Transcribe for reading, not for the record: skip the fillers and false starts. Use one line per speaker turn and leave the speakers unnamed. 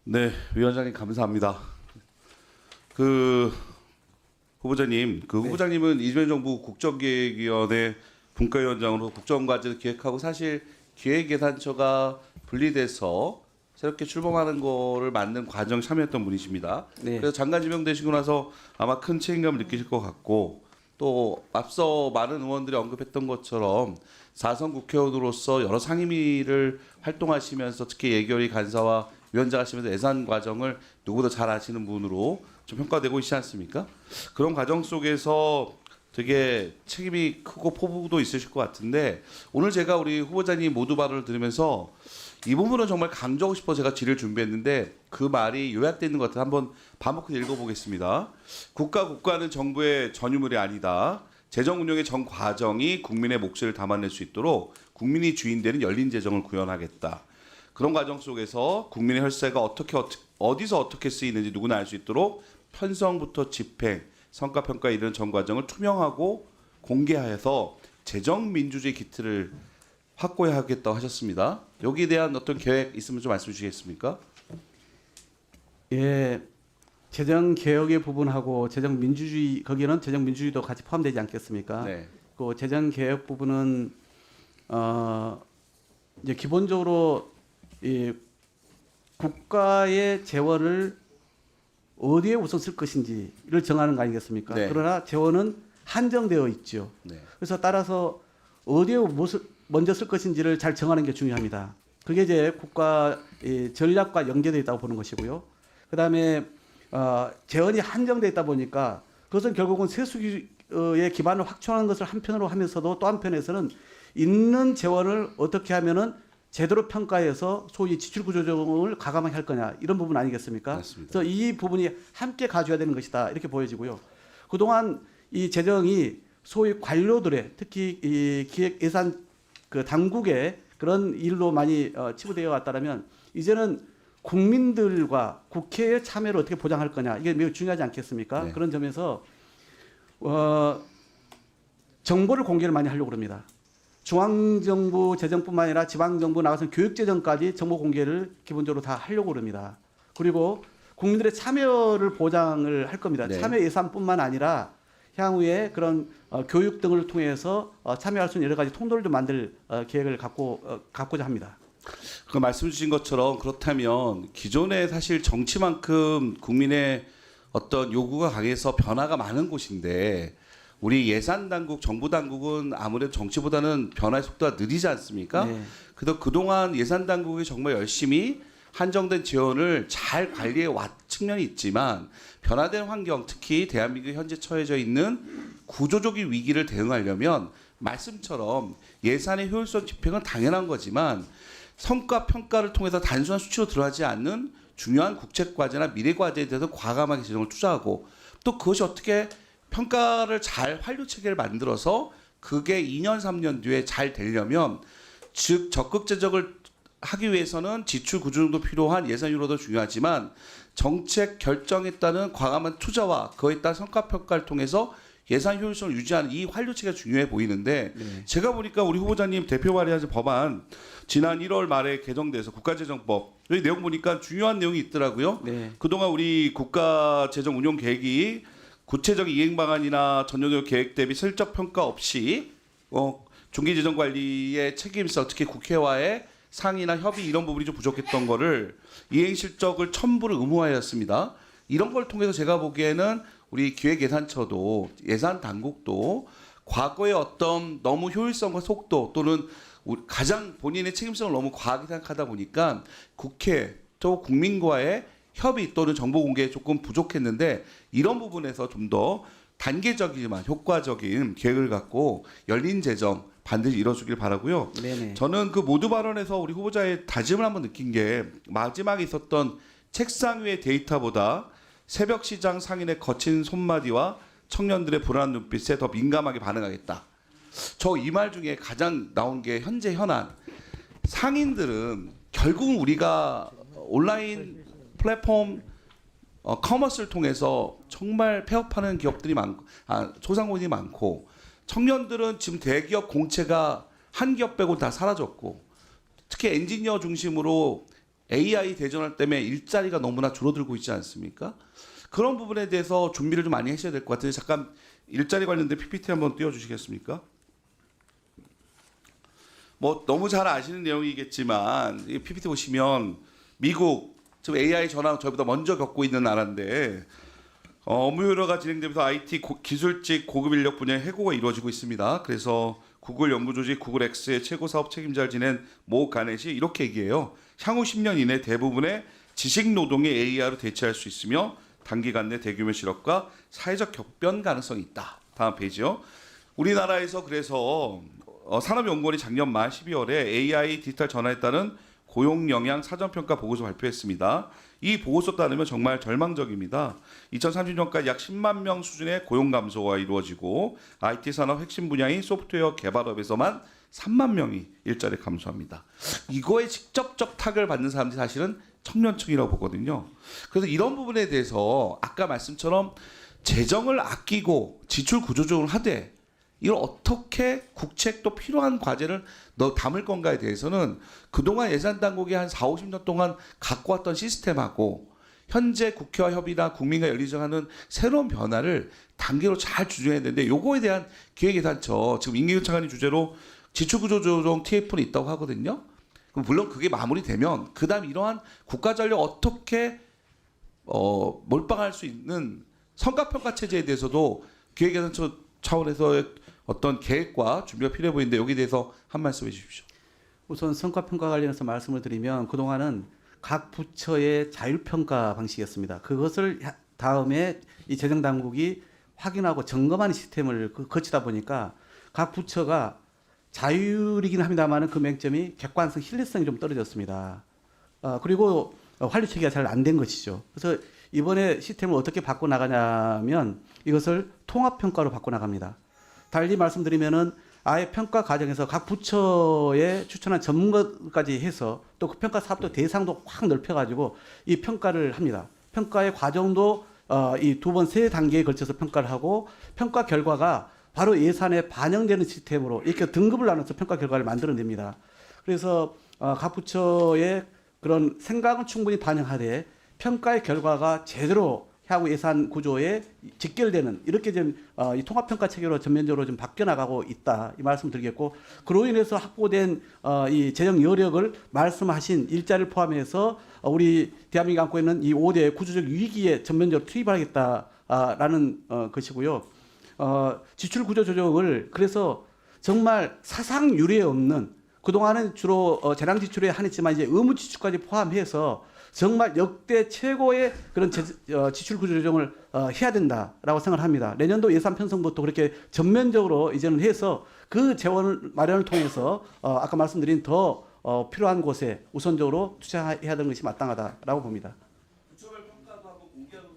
네, 위원장님 감사합니다. 후보자님,
네.
후보자님은 이재명 정부 국정기획위원회 분과위원장으로 국정과제를 기획하고 사실 기획예산처가 분리돼서 새롭게 출범하는 거를 만든 과정 참여했던 분이십니다.
네.
그래서 장관 지명되시고 나서 아마 큰 책임감을 느끼실 것 같고 또 앞서 많은 의원들이 언급했던 것처럼 4선 국회의원으로서 여러 상임위를 활동하시면서 특히 예결위 간사와 위원장 하시면서 예산 과정을 누구보다 잘 아시는 분으로 좀 평가되고 있지 않습니까? 그런 과정 속에서 되게 책임이 크고 포부도 있으실 것 같은데 오늘 제가 우리 후보자님 모두 발언을 들으면서 이 부분은 정말 강조하고 싶어 제가 질의를 준비했는데 그 말이 요약되어 있는 것 같아서 한번 반복해서 읽어보겠습니다. 국가는 정부의 전유물이 아니다. 재정 운영의 전 과정이 국민의 몫을 담아낼 수 있도록 국민이 주인되는 열린 재정을 구현하겠다. 그런 과정 속에서 국민의 혈세가 어디서 어떻게 쓰이는지 누구나 알 수 있도록 편성부터 집행, 성과평가에 이르는 전 과정을 투명하고 공개하여서 재정 민주주의 기틀을 확고하겠다고 하셨습니다. 여기에 대한 어떤 계획 있으면 좀 말씀 주시겠습니까?
예, 재정 개혁의 부분하고 재정 민주주의 거기는 재정 민주주의도 같이 포함되지 않겠습니까?
네.
그 재정 개혁 부분은 이제 기본적으로 이 국가의 재원을 어디에 우선 쓸 것인지를 정하는 거 아니겠습니까?
네.
그러나 재원은 한정되어 있죠.
네.
그래서 따라서 어디에 무엇을 먼저 쓸 것인지를 잘 정하는 게 중요합니다. 그게 이제 국가 전략과 연계되어 있다고 보는 것이고요. 그다음에 재원이 한정되어 있다 보니까 그것은 결국은 세수의 기반을 확충하는 것을 한편으로 하면서도 또 한편에서는 있는 재원을 어떻게 하면은 제대로 평가해서 소위 지출 구조 조정을 과감하게 할 거냐 이런 부분 아니겠습니까?
맞습니다.
그래서 이 부분이 함께 가져야 되는 것이다 이렇게 보여지고요. 그동안 이 재정이 소위 관료들의 특히 이 기획 예산 그 당국의 그런 일로 많이 치부되어 왔다면 이제는 국민들과 국회의 참여를 어떻게 보장할 거냐 이게 매우 중요하지 않겠습니까?
네.
그런 점에서 정보를 공개를 많이 하려고 합니다. 중앙정부 재정뿐만 아니라 지방정부 나가서 교육재정까지 정보 공개를 기본적으로 다 하려고 합니다. 그리고 국민들의 참여를 보장을 할 겁니다.
네.
참여 예산뿐만 아니라 향후에 그런 교육 등을 통해서 참여할 수 있는 여러 가지 통로를 만들 계획을 갖고자 합니다.
그 말씀 주신 것처럼 그렇다면 기존에 사실 정치만큼 국민의 어떤 요구가 강해서 변화가 많은 곳인데 우리 예산 당국, 정부 당국은 아무래도 정치보다는 변화의 속도가 느리지 않습니까?
네.
그래서 그동안 예산 당국이 정말 열심히 한정된 지원을 잘 관리해 왔 측면이 있지만 변화된 환경, 특히 대한민국이 현재 처해져 있는 구조적인 위기를 대응하려면 말씀처럼 예산의 효율성 집행은 당연한 거지만 성과 평가를 통해서 단순한 수치로 들어가지 않는 중요한 국책 과제나 미래 과제에 대해서 과감하게 재정을 투자하고 또 그것이 어떻게 평가를 잘 환류 체계를 만들어서 그게 2년 3년 뒤에 잘 되려면 즉 적극 재정을 하기 위해서는 지출 구조도 필요한 예산 유로도 중요하지만 정책 결정에 따른 과감한 투자와 그에 따른 성과 평가를 통해서 예산 효율성을 유지하는 이 환류 체계가 중요해 보이는데
네.
제가 보니까 우리 후보자님 대표 발의하신 법안 지난 1월 말에 개정돼서 국가재정법 여기 내용 보니까 중요한 내용이 있더라고요.
네.
그동안 우리 국가재정 운용 계획이 구체적인 이행 방안이나 전년도 계획 대비 실적 평가 없이 중기재정 관리의 책임성 특히 국회와의 상의나 협의 이런 부분이 좀 부족했던 거를 이행 실적을 첨부를 의무화하였습니다. 이런 걸 통해서 제가 보기에는 우리 기획예산처도 예산 당국도 과거의 어떤 너무 효율성과 속도 또는 가장 본인의 책임성을 너무 과하게 생각하다 보니까 국회 또 국민과의 협의 또는 정보 공개에 조금 부족했는데 이런 부분에서 좀 더 단계적이지만 효과적인 계획을 갖고 열린 재정 반드시 이뤄주길 바라고요.
네네.
저는 그 모두 발언에서 우리 후보자의 다짐을 한번 느낀 게 마지막에 있었던 책상 위의 데이터보다 새벽 시장 상인의 거친 손마디와 청년들의 불안한 눈빛에 더 민감하게 반응하겠다. 저 이 말 중에 가장 나온 게 현재 현안. 상인들은 결국은 우리가 온라인 플랫폼 커머스를 통해서 정말 폐업하는 기업들이 많고 소상공인이 많고 청년들은 지금 대기업 공채가 한 기업 빼고 다 사라졌고 특히 엔지니어 중심으로 AI 대전환 때문에 일자리가 너무나 줄어들고 있지 않습니까? 그런 부분에 대해서 준비를 좀 많이 하셔야 될 것 같은데 잠깐 일자리 관련된 PPT 한번 띄워주시겠습니까? 뭐 너무 잘 아시는 내용이겠지만 이 PPT 보시면 미국 지금 AI 전환 저희보다 먼저 겪고 있는 나라인데 업무 효율화가 진행되면서 IT 기술직 고급 인력 분야의 해고가 이루어지고 있습니다. 그래서 구글 연구조직 구글X의 최고 사업 책임자를 지낸 모 가넷이 이렇게 얘기해요. 향후 10년 이내 대부분의 지식 노동의 AI로 대체할 수 있으며 단기간 내 대규모 실업과 사회적 격변 가능성이 있다. 다음 페이지요. 우리나라에서 그래서 산업연구원이 작년 말 12월에 AI 디지털 전환에 따른 고용 영향 사전평가 보고서 발표했습니다. 이 보고서 따르면 정말 절망적입니다. 2030년까지 약 10만 명 수준의 고용 감소가 이루어지고 IT 산업 핵심 분야인 소프트웨어 개발업에서만 3만 명이 일자리 감소합니다. 이거에 직접적 타격을 받는 사람들이 사실은 청년층이라고 보거든요. 그래서 이런 부분에 대해서 아까 말씀처럼 재정을 아끼고 지출 구조조정을 하되 이걸 어떻게 국책도 필요한 과제를 담을 건가에 대해서는 그동안 예산 당국이 한 4, 50년 동안 갖고 왔던 시스템하고 현재 국회와 협의나 국민과 열리정하는 새로운 변화를 단계로 잘 주중해야 되는데 요거에 대한 기획예산처 지금 임기훈 차관이 주제로 지출구조조정 TF는 있다고 하거든요. 그럼 물론 그게 마무리되면 그다음 이러한 국가전력 어떻게 몰빵할 수 있는 성과평가 체제에 대해서도 기획예산처 차원에서의 어떤 계획과 준비가 필요해 보이는데 여기에 대해서 한 말씀 해주십시오.
우선 성과평가 관련해서 말씀을 드리면 그동안은 각 부처의 자율평가 방식이었습니다. 그것을 다음에 이 재정당국이 확인하고 점검하는 시스템을 거치다 보니까 각 부처가 자율이긴 합니다만 그 맹점이 객관성, 신뢰성이 좀 떨어졌습니다. 그리고 관리 체계가 잘 안 된 것이죠. 그래서 이번에 시스템을 어떻게 바꿔나가냐면 이것을 통합평가로 바꿔나갑니다. 달리 말씀드리면은 아예 평가 과정에서 각 부처에 추천한 전문가까지 해서 또 그 평가 사업도 대상도 확 넓혀가지고 이 평가를 합니다. 평가의 과정도 이 두 번, 세 단계에 걸쳐서 평가를 하고 평가 결과가 바로 예산에 반영되는 시스템으로 이렇게 등급을 나눠서 평가 결과를 만들어냅니다. 그래서 각 부처의 그런 생각은 충분히 반영하되 평가의 결과가 제대로 향후 예산 구조에 직결되는 이렇게 좀 이 통합평가 체계로 전면적으로 좀 바뀌어 나가고 있다 이 말씀 드리겠고 그로 인해서 확보된 이 재정 여력을 말씀하신 일자리를 포함해서 우리 대한민국이 안고 있는 이 5대 구조적 위기에 전면적으로 투입하겠다라는 것이고요. 지출 구조 조정을 그래서 정말 사상 유례 없는 그동안은 주로 재량 지출에 한했지만 이제 의무 지출까지 포함해서 정말 역대 최고의 그런 지출 구조 조정을 해야 된다라고 생각을 합니다. 내년도 예산 편성부터 그렇게 전면적으로 이제는 해서 그 재원 마련을 통해서 아까 말씀드린 더 필요한 곳에 우선적으로 투자해야 되는 것이 마땅하다라고 봅니다.
부처별 평가도 하고 공개하는